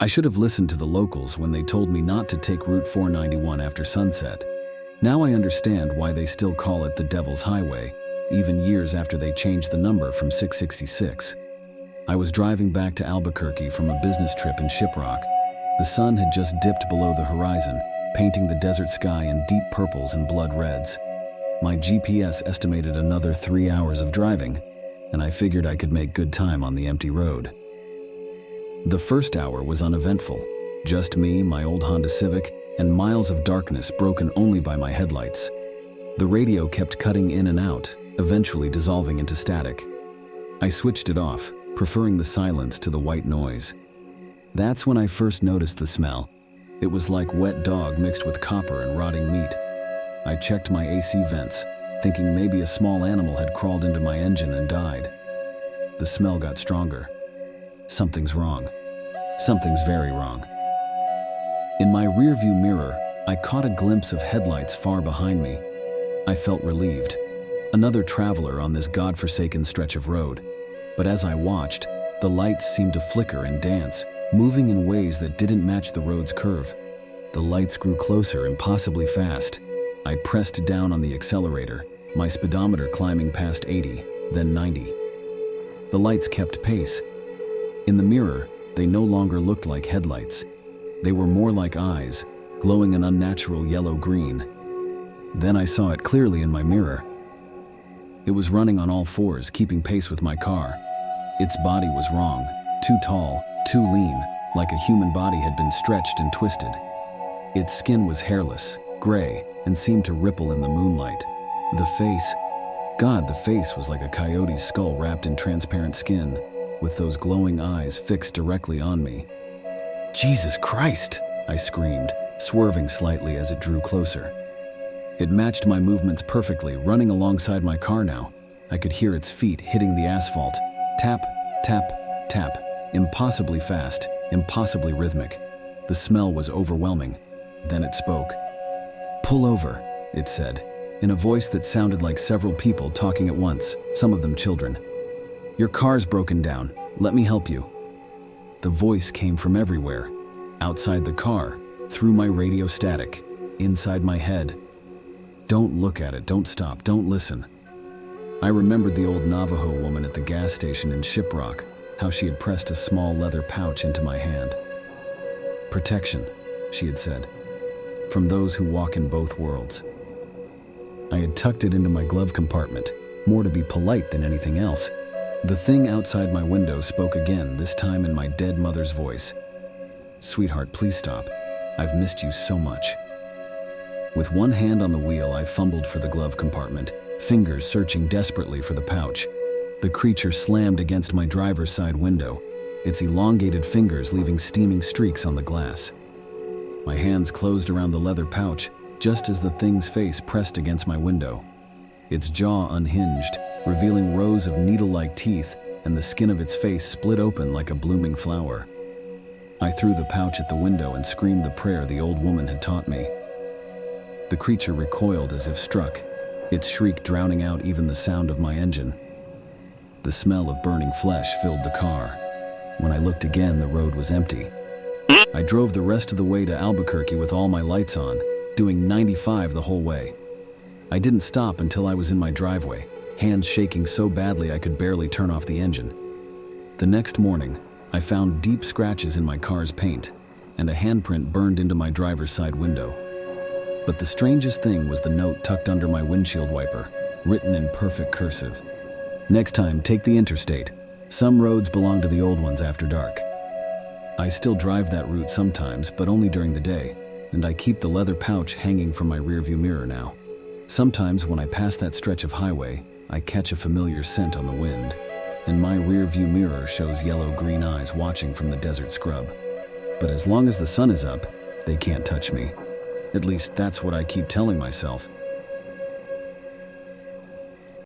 I should have listened to the locals when they told me not to take Route 491 after sunset. Now I understand why they still call it the Devil's Highway, even years after they changed the number from 666. I was driving back to Albuquerque from a business trip in Shiprock. The sun had just dipped below the horizon, painting the desert sky in deep purples and blood reds. My GPS estimated another 3 hours of driving, and I figured I could make good time on the empty road. The first hour was uneventful. Just me, my old Honda Civic, and miles of darkness broken only by my headlights. The radio kept cutting in and out, eventually dissolving into static. I switched it off, preferring the silence to the white noise. That's when I first noticed the smell. It was like wet dog mixed with copper and rotting meat. I checked my AC vents, thinking maybe a small animal had crawled into my engine and died. The smell got stronger. Something's wrong. Something's very wrong. In my rearview mirror, I caught a glimpse of headlights far behind me. I felt relieved. Another traveler on this godforsaken stretch of road. But as I watched, the lights seemed to flicker and dance, moving in ways that didn't match the road's curve. The lights grew closer, impossibly fast. I pressed down on the accelerator, my speedometer climbing past 80, then 90. The lights kept pace. In the mirror, they no longer looked like headlights. They were more like eyes, glowing an unnatural yellow-green. Then I saw it clearly in my mirror. It was running on all fours, keeping pace with my car. Its body was wrong, too tall, too lean, like a human body had been stretched and twisted. Its skin was hairless, gray, and seemed to ripple in the moonlight. The face was like a coyote's skull wrapped in transparent skin, with those glowing eyes fixed directly on me. "Jesus Christ!" I screamed, swerving slightly as it drew closer. It matched my movements perfectly, running alongside my car now. I could hear its feet hitting the asphalt. Tap, tap, tap. Impossibly fast, impossibly rhythmic. The smell was overwhelming. Then it spoke. "Pull over," it said, in a voice that sounded like several people talking at once, some of them children. "Your car's broken down. Let me help you." The voice came from everywhere. Outside the car, through my radio static, inside my head. "Don't look at it, don't stop, don't listen." I remembered the old Navajo woman at the gas station in Shiprock, how she had pressed a small leather pouch into my hand. "Protection," she had said, "from those who walk in both worlds." I had tucked it into my glove compartment, more to be polite than anything else. The thing outside my window spoke again, this time in my dead mother's voice. "Sweetheart, please stop. I've missed you so much." With one hand on the wheel, I fumbled for the glove compartment, fingers searching desperately for the pouch. The creature slammed against my driver's side window, its elongated fingers leaving steaming streaks on the glass. My hands closed around the leather pouch, just as the thing's face pressed against my window. Its jaw unhinged, revealing rows of needle-like teeth, and the skin of its face split open like a blooming flower. I threw the pouch at the window and screamed the prayer the old woman had taught me. The creature recoiled as if struck, its shriek drowning out even the sound of my engine. The smell of burning flesh filled the car. When I looked again, the road was empty. I drove the rest of the way to Albuquerque with all my lights on, doing 95 the whole way. I didn't stop until I was in my driveway, hands shaking so badly I could barely turn off the engine. The next morning, I found deep scratches in my car's paint, and a handprint burned into my driver's side window. But the strangest thing was the note tucked under my windshield wiper, written in perfect cursive. "Next time, take the interstate. Some roads belong to the old ones after dark." I still drive that route sometimes, but only during the day, and I keep the leather pouch hanging from my rearview mirror now. Sometimes when I pass that stretch of highway, I catch a familiar scent on the wind, and my rearview mirror shows yellow-green eyes watching from the desert scrub. But as long as the sun is up, they can't touch me. At least that's what I keep telling myself.